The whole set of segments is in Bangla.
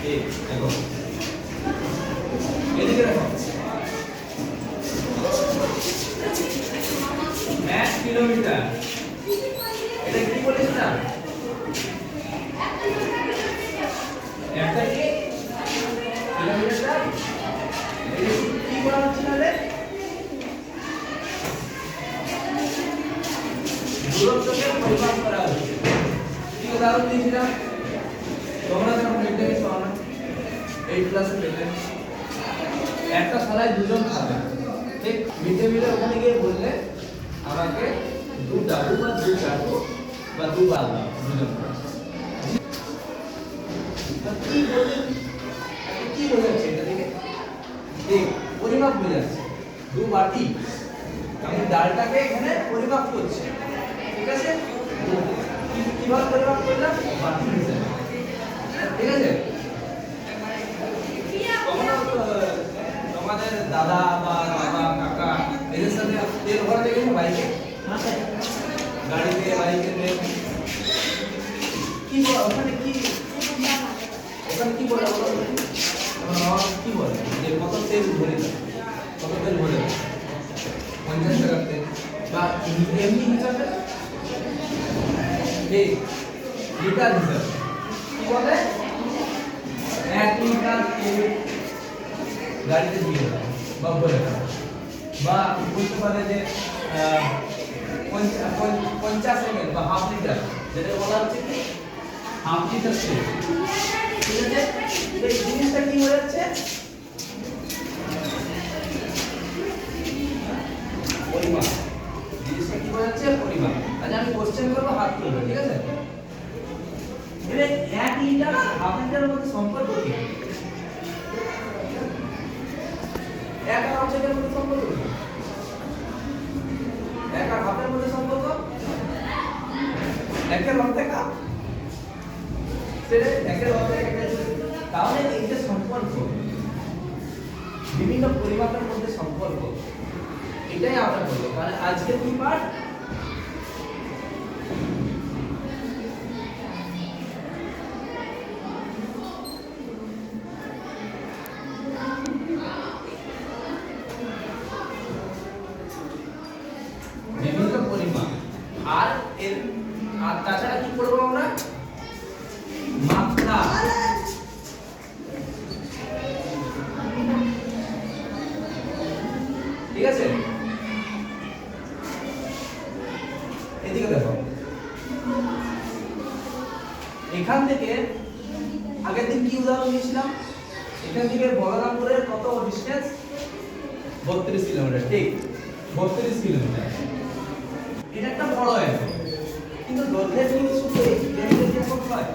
এই দেখো এদিকে দেখো ম্যাথ কিলোমিটার এটা কি বলেছিলাম একটা কি কিলোমিটার এটা কি বলা হচ্ছে তাহলে দূরত্বকে পরিমাপ করা হচ্ছে কি উদাহরণ দিয়েছিলাম তোমরা যখন দেখতে গেছো না 8 ক্লাসে পেলে একটা থালায় দুজন খাবে ঠিক মিটে মিলে ওখানে গিয়ে বললে আমাকে দু ডাবু বা দু চাটু বা দু বালনা দুজন কি বলে কি বোঝাচ্ছে এটা থেকে দেখ পরিমাপ বোঝাচ্ছে দু বাটি আমি ডালটাকে এখানে পরিমাপ করছি ঠিক আছে কিভাবে পরিমাপ করলাম বাটি হিসেবে ঠিক আছে তোমাদের দাদা বা বাবা কাকা এদের সাথে তেল ভরাতে গেছে বাইকে গাড়িতে বাইকে কি ওখানে কি কি বলে কি বলে যে কত তেল ভরে কত তেল ভরে 50 টাকা তেল বা এমনি হিসাবে এই লিটার হিসাবে কি বলে 1 লিটার তেল গাড়িতে দিয়ে দাও বা বলে দাও বা বলতে পারে যে 50 ml বা হাফ লিটার যেটা বলা হচ্ছে কি হাফ লিটার তেল ঠিক আছে এই জিনিসটা কি হয়ে যাচ্ছে পরিমাপ জিনিসটা কি হয়ে যাচ্ছে পরিমাপ আচ্ছা আমি কোশ্চেন করব হাত তুলবে ঠিক আছে এবারে 1 লিটার আর হাফ লিটারের মধ্যে সম্পর্ক কি এক আর অবজেক্টের মধ্যে সম্পর্ক কি এক আর হাফের মধ্যে সম্পর্ক একের মধ্যে কা সেটা একের মধ্যে একটা তাহলে এই যে সম্পর্ক বিভিন্ন পরিমাপের মধ্যে সম্পর্ক এটাই আমরা বলবো মানে আজকের কি পাঠ বিভিন্ন পরিমাপ আর এর আর তাছাড়া কি করব আমরা মাত্রা ঠিক আছে এদিকে দেখো এখান থেকে আগের দিন কি উদাহরণ দিয়েছিলাম এখান থেকে বলরামপুরের কত ডিসটেন্স 32 কিলোমিটার ঠিক 32 কিলোমিটার এটা একটা বড় একক কিন্তু দৈর্ঘ্যের জিনিস শুধু কিলোমিটার যে একক হয়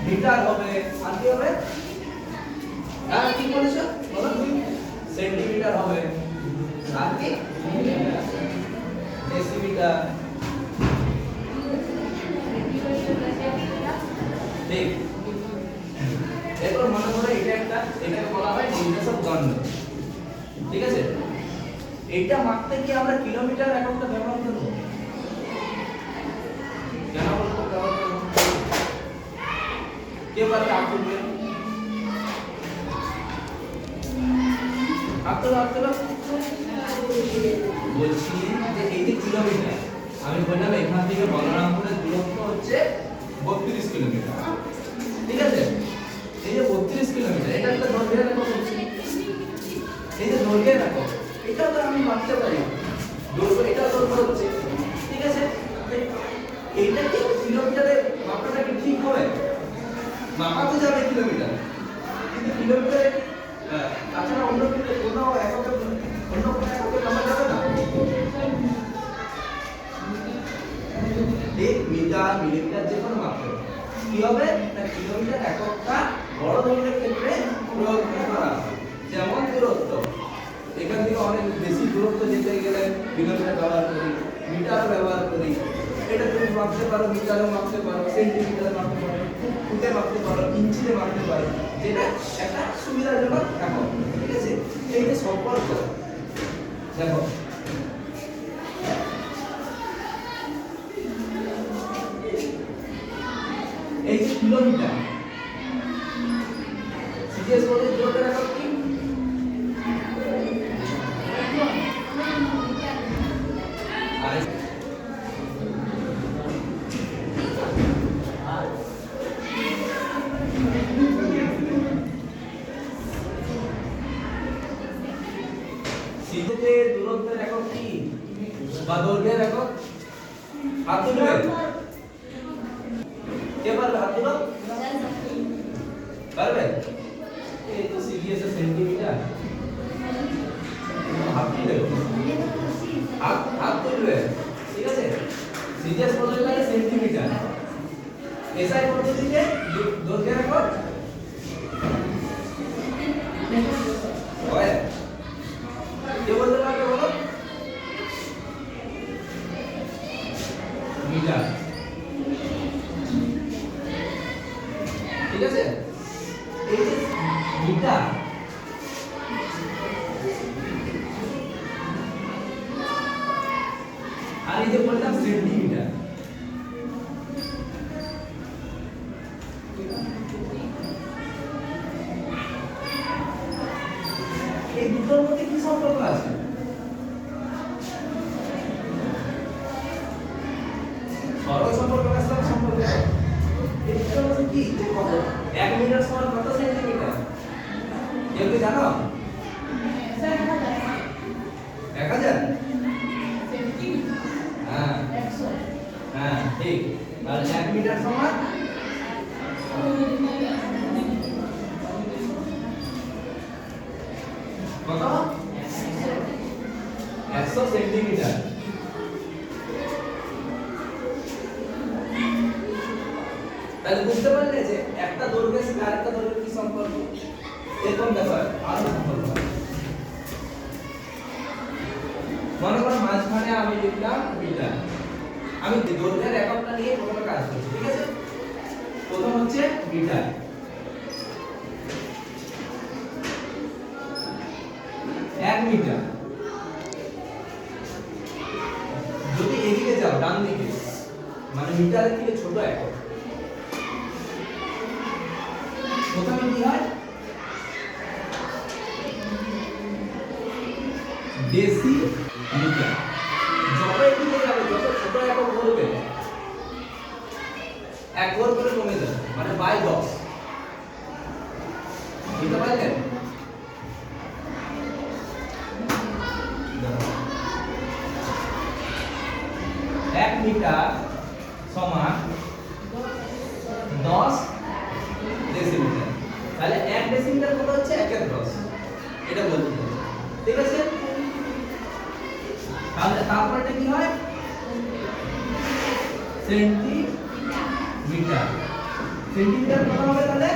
মিটার হবে আর কি হবে আর কি বলেছো বলো সেন্টিমিটার হবে আর কি ডেসিমিটার ঠিক এরপর মনে করো এটা একটা এটাকে বলা হয় নির্দেশক দণ্ড ঠিক আছে এইটা মাপতে কি আমরা কিলোমিটার এককটা ব্যবহার করব কেন বলবো ব্যবহার করব কে পারে আঁকবে আঁকতে বলছি যে এই যে কিলোমিটার আমি বললাম এখান থেকে বলরামপুরের দূরত্ব হচ্ছে 32 কিলোমিটার ঠিক আছে এই যে 32 কিলোমিটার এটা একটা দৈর্ঘ্যের একক হচ্ছে এই যে দৈর্ঘ্যের একক এটা তো আমি মাপতে পারি দৈর্ঘ্য এটা দৈর্ঘ্য হচ্ছে ঠিক আছে এইটা কি কিলোমিটারে মাপাটা কি ঠিক হবে মাপা তো যাবে কিলোমিটার কিন্তু কিলোমিটারে তাছাড়া অন্য কোনো এককে অন্য কোনো এককে মাপা যাবে না এই মিটার মিলিমিটার যে কোনো মাপতে হবে কি হবে না কিলোমিটার এককটা বড় দৈর্ঘ্যের ক্ষেত্রে প্রয়োগ করা হয় যেমন দূরত্ব এখান থেকে অনেক বেশি দূরত্ব যেতে গেলে কিলোমিটার ব্যবহার করি মিটার ব্যবহার করি এটা তুমি মাপতে পারো মিটারে মাপতে পারো সেন্টিমিটারে মাপতে পারো ফুটে মাপতে পারো ইঞ্চিতে মাপতে পারো যেটা একটা সুবিধাজনক একক ঠিক আছে এই যে সম্পর্ক দেখো এই যে কিলোমিটার সিজিএস বলতে দূরত্বের একক কি? আরে সিজিতে দূরত্বের একক কি বা দৈর্ঘ্যের একক? হাত তুলবে, কে পারবে হাত তুলো? পারবে? এই তো সিজিএস এর সেন্টিমিটার, হাত তুলবে, হাত তুলবে, ঠিক আছে? সিজিএস পদ্ধতিতে সেন্টিমিটার, এসআই পদ্ধতিতে দৈর্ঘ্যের একক হয়। কে বলতে পারবে বলো? মিটার, ঠিক আছে? এই যে মিটার আর এই যে বললাম সেন্টিমিটার, এই দুটোর মধ্যে কি সম্পর্ক আছে? সরল সম্পর্ক আছে, সম্পর্ক এই দুটোর মধ্যে কি কত? 1 মিটার সমান কত সেন্টিমিটার? কেউ কি জানো? 1000 হ্যাঁ 100 হ্যাঁ ঠিক। আর 1 মিটার সমান কত? 100 সেন্টিমিটার। তাহলে বুঝতে পারলে যে একটা দৈর্ঘ্যের সাথে আরেকটা দৈর্ঘ্যের কি সম্পর্ক? এরকম ব্যাপার আরো সম্পর্ক। মনে করো মাঝখানে আমি লিখলাম মিটার, আমি দৈর্ঘ্যের এককটা নিয়ে প্রথমে কাজ করছি, ঠিক আছে? প্রথম হচ্ছে মিটার, এক মিটার। যদি এদিকে যাও ডান দিকে, মানে মিটারের থেকে ছোট একক, প্রথমে কি হয়? Decimetre. যত এদিকে যাবে যত ছোট একক বলবে এক ঘর করে কমে যাবে, মানে বাই 10। বুঝতে পারলেন? এক মিটার সমান 10 ডেসিমিটার। তাহলে 1 ডেসিমিটার কত হচ্ছে? 1 এর 10, এটা বলতে হবে, ঠিক আছে? তাহলে তারপরটা কি হয়? সেন্টিমিটার। সেন্টিমিটার কত হবে তাহলে?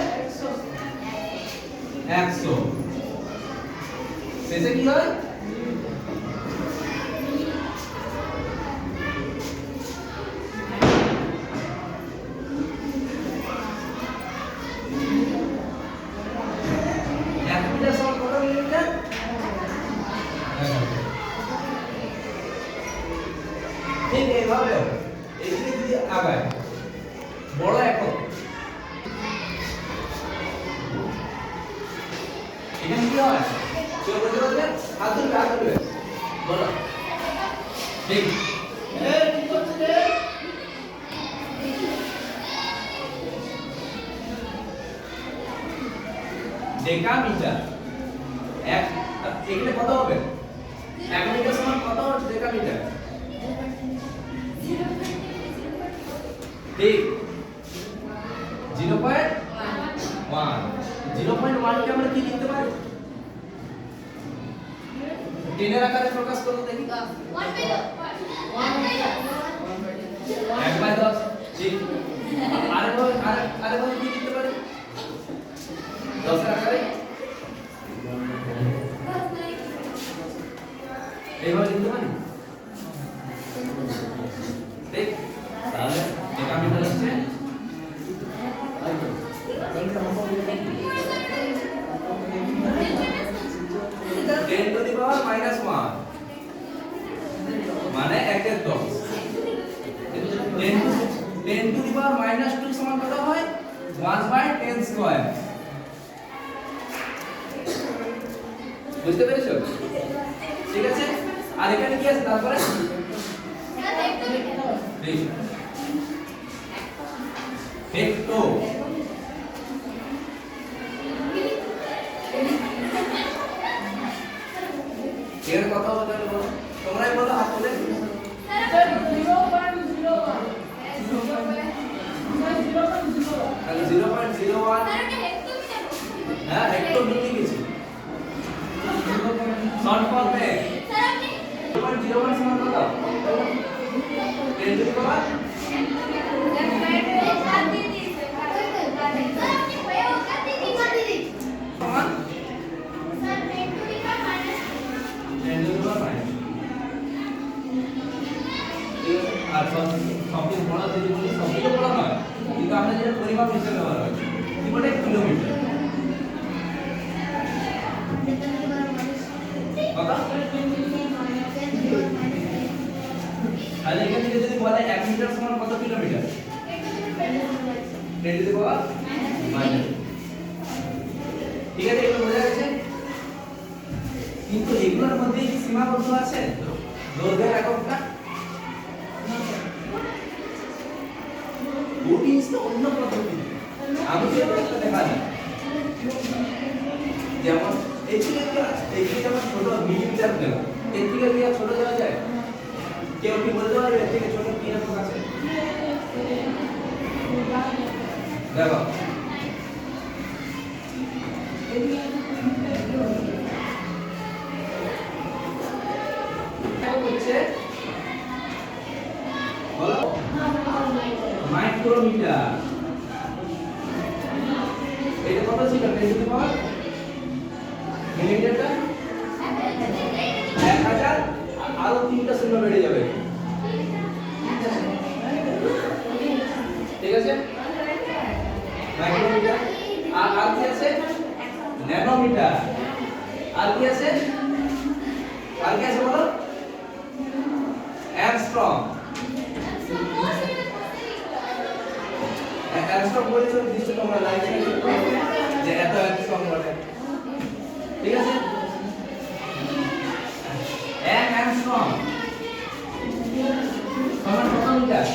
100। শেষে কি হয়? ঠিক এইভাবে এইদিকে যদি আগায় বড় একক, এখানে কি হয়? কেউ বলতে পারবে? হাত তুলবে, হাত তুলবে, বলো। ঠিক কি করছে রে? ডেকামিটার। এক এখানে কত হবে? 1 মিটার সমান কত ডেকামিটার? ঠিক 0.1। 0.1 কে আমরা কি লিখতে পারি? 10 এর আকারে প্রকাশ করব, দেখি। 1/10। ঠিক আরেকভাবে কি লিখতে পারি? 10 এর আকারে এইভাবে লিখতে পারি, ঠিক? তাহলে এটা আমি বলছি 10 to the power -1 মানে 1 এর 10। 10 to the power -2 সমান কত হয়? 1/10 স্কয়ার। বুঝতে পেরেছো? ঠিক আছে, আর এখানে কি আছে তারপরে? হেক্টো এর কথা বলতে বলো, তোমরাই বলো হাত তুলে। 0.01 হ্যাঁ হেক্টো মিলি গেছে শর্ট ফর্মে 0.01 সমান কত? 10 টু দি পাওয়ার সমান আর সবচেয়ে বড় যদি বলি সবচেয়ে বড় নয়, কিন্তু আমরা যেটা পরিমাপ হিসেবে ব্যবহার করি কি বলে কিলোমিটার। কথা তাহলে এখান থেকে যদি বলে 1 মিটার সমান কত kilometre? 10 to the power minus. ঠিক আছে, এগুলো বোঝা গেছে। কিন্তু এগুলোর মধ্যে কি সীমাবদ্ধ আছে দৈর্ঘ্যের এককটা? ইঞ্চ তো অন্য পদ্ধতি, আমি যেটা দেখাচ্ছি যেমন এই যেমন ছোট মিলিমিটার দেওয়া, এর থেকে কি ছোট দেওয়া যায়? কেউ কি বলতে পারবে এর থেকে ছোট কি একক আছে? দেখো হচ্ছে বলো মাইক্রোমিটার। এটা কত ছিল? 10 টু দি পাওয়ার মিলিমিটারটা 1000 আরো 3টা শূন্য বেড়ে যাবে। ঠিক আছে, মাইক্রোমিটার। আর কি আছে? ন্যানোমিটার। আর কি আছে? বলো অ্যাংস্ট্রম। অ্যাংস্ট্রম বলেছো নিশ্চয়ই তোমরা লাইফে যে এত অ্যাংস্ট্রম বলে। ঠিক আছে, 1 অ্যাংস্ট্রম সমান কত মিটার?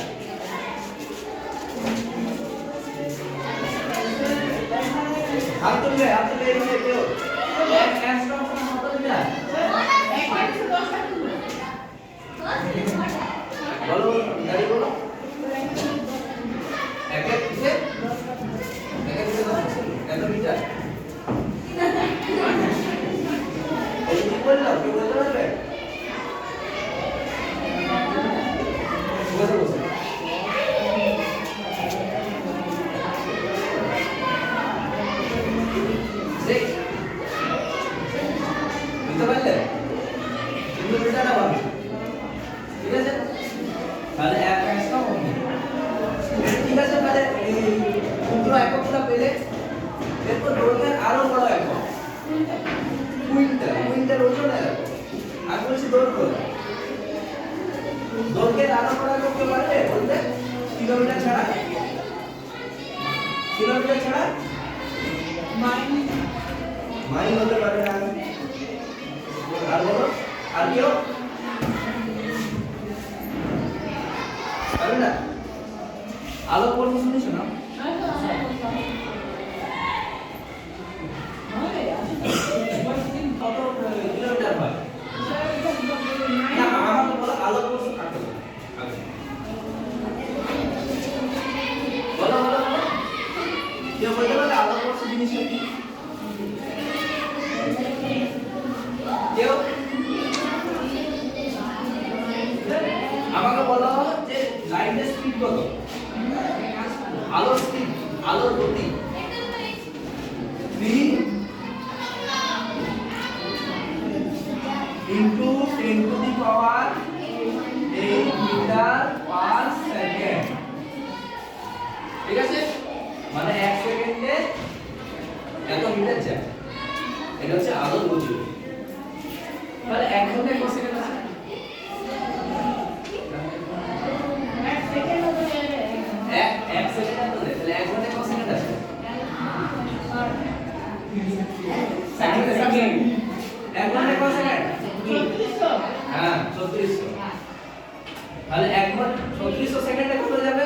হাত তুলবে এদিকে কেউ। 1 অ্যাংস্ট্রম সমান কত মিটার? বলো গাড়ি বলো। একের দিকে 10 মিটার। এই কি বললাম, কি বলতে পারবে? বসে বসে বুঝতে পারলে? কিলোমিটারটা পাবে। ঠিক আছে, তাহলে 1 অ্যাংস্ট্রম হবে। ঠিক আছে, তাহলে এই ক্ষুদ্র এককটা পেলে এরপর দৈর্ঘ্যের আরো বড় একক কুইন্টাল ওজনের একক। আর বলছি দৈর্ঘ্যের আরো বড় একক কে পারবে বলতে? কিলোমিটার ছাড়া মাইল হতে পারে না। আর বলো আর কেউ পারবে না? আলোক বর্ষ শুনেছো না? কত কিলোমিটার হয়? না আমাকে বলো আলোক বর্ষ কাকে বলে? বলো কেউ বলতে পারবে আলোক বর্ষ জিনিসটা কি? কেউ আমাকে বলো যে লাইটের স্পিড কত? আলোর গতি 3 into 10 to the power 8 metre per second. ঠিক আছে, মানে 1 সেকেন্ডে এত মিটার যায়। এটা হচ্ছে আলোর গতি। তাহলে 1 ঘন্টায় কত সেকেন্ড আছে? 1 সেকেন্ড তো দেয়, তাহলে 1 ঘন্টায় কত সেকেন্ড আছে? সেকেন্ড 1 ঘন্টায় কত সেকেন্ড? 3400 হ্যাঁ 3400। তাহলে 1 ঘন্টা 3400 সেকেন্ডে কত যাবে?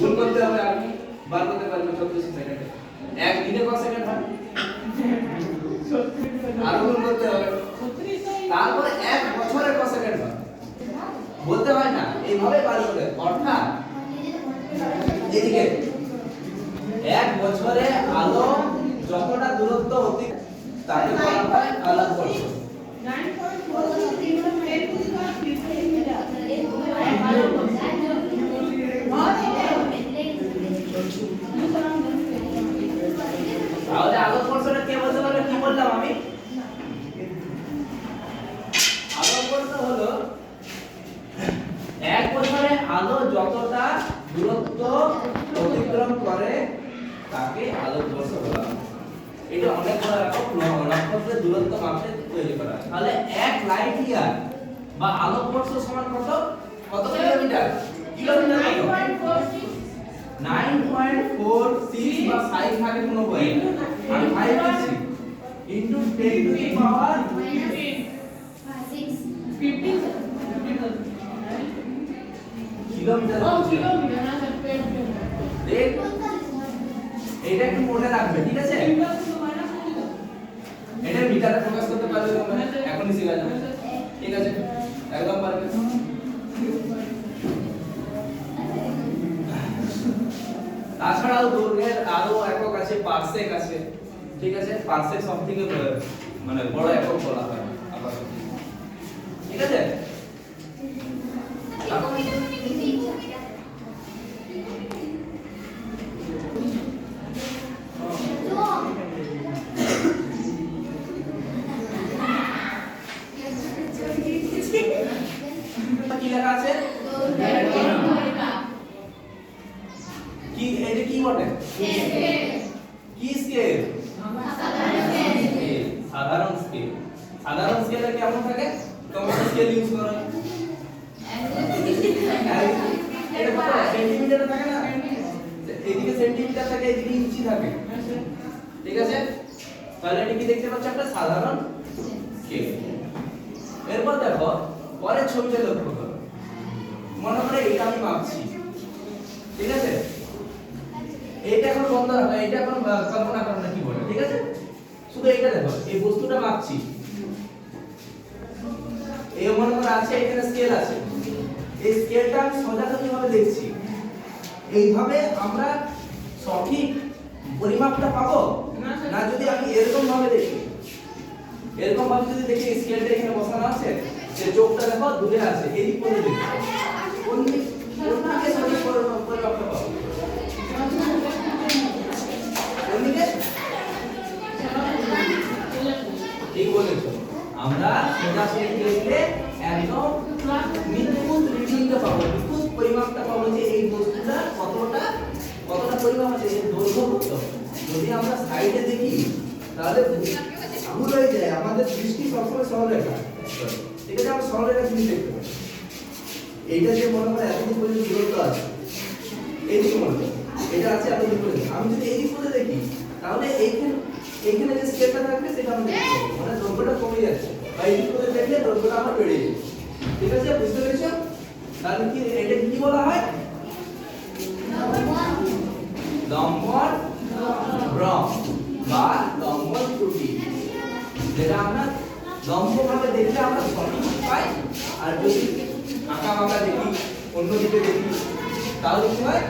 গুণ করতে হবে আর কি বার করতে পারবে 3400 সেকেন্ডে। এক দিনে কত সেকেন্ড হয়? আর গুণ করতে হবে। তারপরে 1 বছরে কত সেকেন্ড হয়? বলতে হয় না, এইভাবে বার করে। অর্থাৎ এদিকে 1 বছরে আলো যতটা দূরত্ব অতিক্রম তাকে বলা হয় আলোকবর্ষ। 9.43 তাহলে আলোকবর্ষটা কে বলতে পারবে? কি বললাম আমি? আলোকবর্ষ হলো 1 বছরে আলো যতটা দূরত্ব অতিক্রম করে তাকে আলোকবর্ষ বলা হয়। এটা অনেক বড় একক নক্ষত্রের দূরত্ব মাপতে তৈরি করা হয়। তাহলে 1 লাইট ইয়ার বা আলোকবর্ষ সমান কত? কত কিলোমিটার? কিলোমিটার কত? 9.46 বা 5 ভাগে কোনো বই আমি 5 দিচ্ছি into 10 to the power 15 kilometre. ও কিলোমিটার না স্যার দেখ এটা একটু মনে রাখবে, ঠিক আছে? এটা মিটারে প্রকাশ করতে পারবে তোমরা এখনই শিখে যাবে, ঠিক আছে? একদম পারবে। তাছাড়াও দৈর্ঘ্যের আরো একক আছে, পারসেক আছে, ঠিক আছে? পারসেক সবথেকে মানে বড় একক বলা হয় আপাতত, ঠিক আছে? কি লেখা আছে? কি এটা কি বটে? কি স্কেল? সাধারণ স্কেল। সাধারণ স্কেলে কেমন থাকে? তোমরা স্কেল ইউজ করো, এটা কত সেন্টিমিটারে থাকে না? এদিকে সেন্টিমিটার থাকে, এদিকে ইঞ্চি থাকে, ঠিক আছে? তাহলে এটা কি দেখতে পাচ্ছ? একটা সাধারণ স্কেল। এরপর দেখো পরের ছবিটা লক্ষ্য করো। মনে করে এটা আমি মাপছি, ঠিক আছে? এইটা এখন বন্ধ রাখো, এইটা এখন কল্পনা করো না কি বলে, ঠিক আছে? শুধু এইটা দেখো, এই বস্তুটা মাপছি, এই মনে করে আছে, এখানে স্কেল আছে, এই স্কেলটা আমি সোজাসুজি ভাবে দেখছি। এইভাবে আমরা সঠিক পরিমাপটা পাবো না যদি আমি এরকম ভাবে দেখি। এরকম ভাবে যদি দেখি স্কেলটা এখানে বসানো আছে, যে চোখটা দেখো দূরে আছে, এদিক করে দেখি কোন দিকে সঠিক পরিমাপটা পাবো? কোন দিকে? ঠিক বলেছো, আমরা সোজাসুজি দেখলে একদম নিখুঁত রিডিংটা পাবো, নিখুঁত পরিমাপটা পাবো যে এই বস্তুটা কতটা পরিমাপ আছে, এর দৈর্ঘ্য কত। যদি আমরা সাইডে দেখি তাহলে ভুল হয়ে যায়, আমাদের দৃষ্টি সবসময় সরলরেখা, ঠিক আছে? আমরা সরলরেখা জিনিস দেখতে পাই। এইটা যে মনে করে এতদিন পর্যন্ত দূরত্ব আছে, এইদিকে মনে করো এটা আছে এতদিন পর্যন্ত, আমি যদি এইদিক করে দেখি তাহলে এইখানে যে স্কেলটা থাকবে সেটা আমি দেখতে পাবো, মানে দৈর্ঘ্যটা কমে যাচ্ছে, বা এইদিক করে দেখলে দৈর্ঘ্যটা আমার বেড়ে যাচ্ছে, ঠিক আছে? বুঝতে পেরেছো? তাহলে কি এটা কি বলা হয়? লম্বন ভ্রম বা লম্বন ত্রুটি। যেটা আমরা লম্বভাবে দেখলে আমরা সঠিক পাই, আর যদি আঁকা বাঁকা দেখি, অন্যদিকে দেখি, তাহলে কি হয়?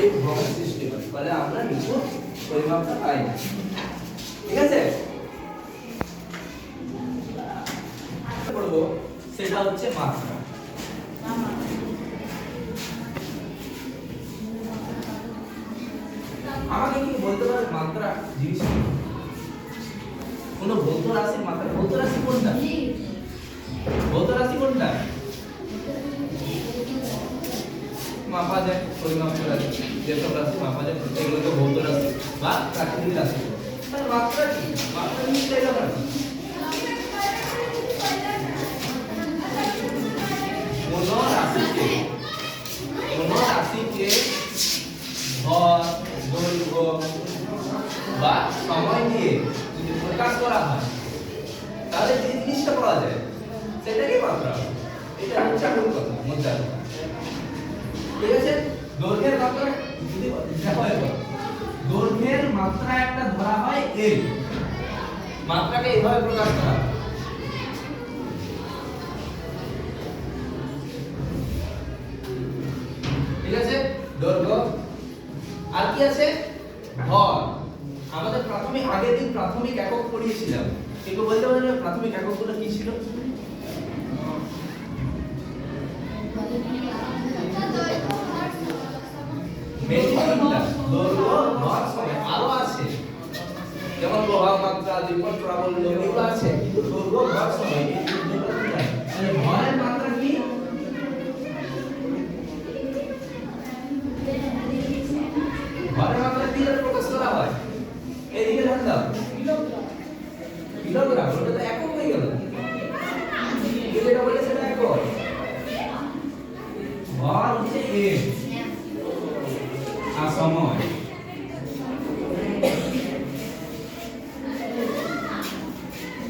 এই ভ্রমের সৃষ্টি হয়, ফলে আমরা নিখুঁত পরিমাপটা পাই না, ঠিক আছে? পড়বো সেটা হচ্ছে মাত্রা। আমাকে কি বলতে পারবে মাত্রা জিনিস কি? কোন ভৌত রাশির মাত্রা? ভৌত রাশি কোনটা? ভৌত রাশি কোনটা? মাপা যায়, পরিমাপ করা যায়, যেসব রাশি মাপা যায় সেগুলোকে ভৌত রাশি বা প্রাকৃতিক রাশি বলে। তাহলে মাত্রা কি? মাত্রা জিনিসটা এটা মানে কোন রাশিকে ভর, দৈর্ঘ্য বা সময় দিয়ে যদি প্রকাশ করা হয় তাহলে যে জিনিসটা পাওয়া যায় সেটাকে মাত্রা বলে। এটা হচ্ছে মূল কথা, মুদ্রার কথা। ঠিক আছে, দৈর্ঘ্যের মাত্রা যদি দেখো এবার দৈর্ঘ্যের মাত্রা একটা ধরা হয় l, মাত্রাকে এইভাবে প্রকাশ করা হয়। ঠিক আছে, দৈর্ঘ্য আর কি আছে ভর। আমাদের আগের দিন প্রাথমিক একক পড়িয়েছিলাম, একটু বলতে পারবেন প্রাথমিক এককগুলো কি ছিল? দৈর্ঘ্য ভর সময় আরো আছে, যেমন প্রভাব মাত্রা দ্বিপদ প্রাবল্য এগুলো আছে, কিন্তু দৈর্ঘ্য ভর সময় এই তিনটা কি জানেন? তাহলে ভরের মাত্রা কি? ভরের মাত্রা কি দিয়ে প্রকাশ করা হয়? এদিকে ধ্যান দাও, কিলোগ্রাম। ওটা তো একক হয়ে গেল, যেটা বলে সেটা একক। ভর হচ্ছে m আর সময়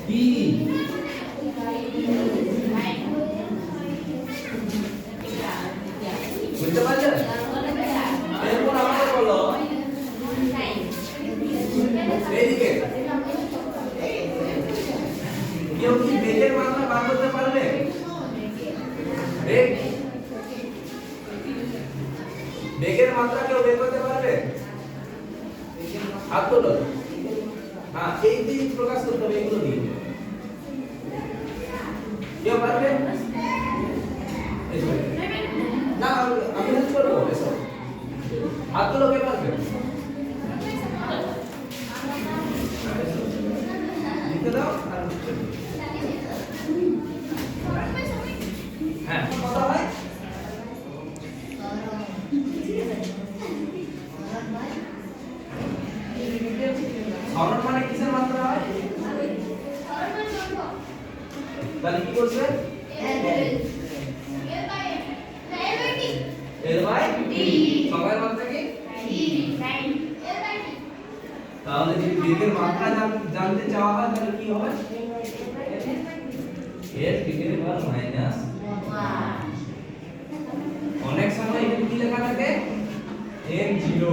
d। বুঝতে পারছেন? এরপর আমাকে বলো এইদিকে কেউ কি বেগের মাত্রা বার করতে পারবে? বেগ, বেগের মাত্রা কেউ বের করতে পারবে? হাত তোলো। হ্যাঁ, এই দিয়ে প্রকাশ করতে হবে, এগুলো দিয়ে। কেউ পারবে? না, আমি হেল্প করবো। এসো, হাত তোলো, কে পারবে? লিখে দাও আর হ্যাঁ, কথা হয়। সরণ মানে কিসের মাত্রা হয়? তাহলে কি বলছেন? L by D। সময়ের মাত্রা কি? তাহলে যদি বেগের মাত্রা জানতে চাওয়া হয় তাহলে কি হবে? L degree power minus 1। অনেক সময় এখানে কি লেখা থাকে? m0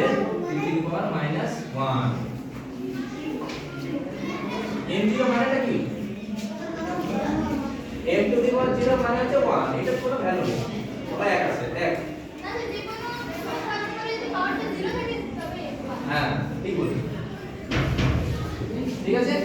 L degree power minus 1। m0 মানেটা কি? m টু দি পাওয়ার 0 মানে হচ্ছে 1, এটা কোনো ভ্যালু নেই, সবাই এক আছে, এক। তাহলে যে কোনো সংখ্যার উপরে যদি পাওয়ারটা 0 থাকে তবে হ্যাঁ, ঠিক বলেছেন। ঠিক আছে।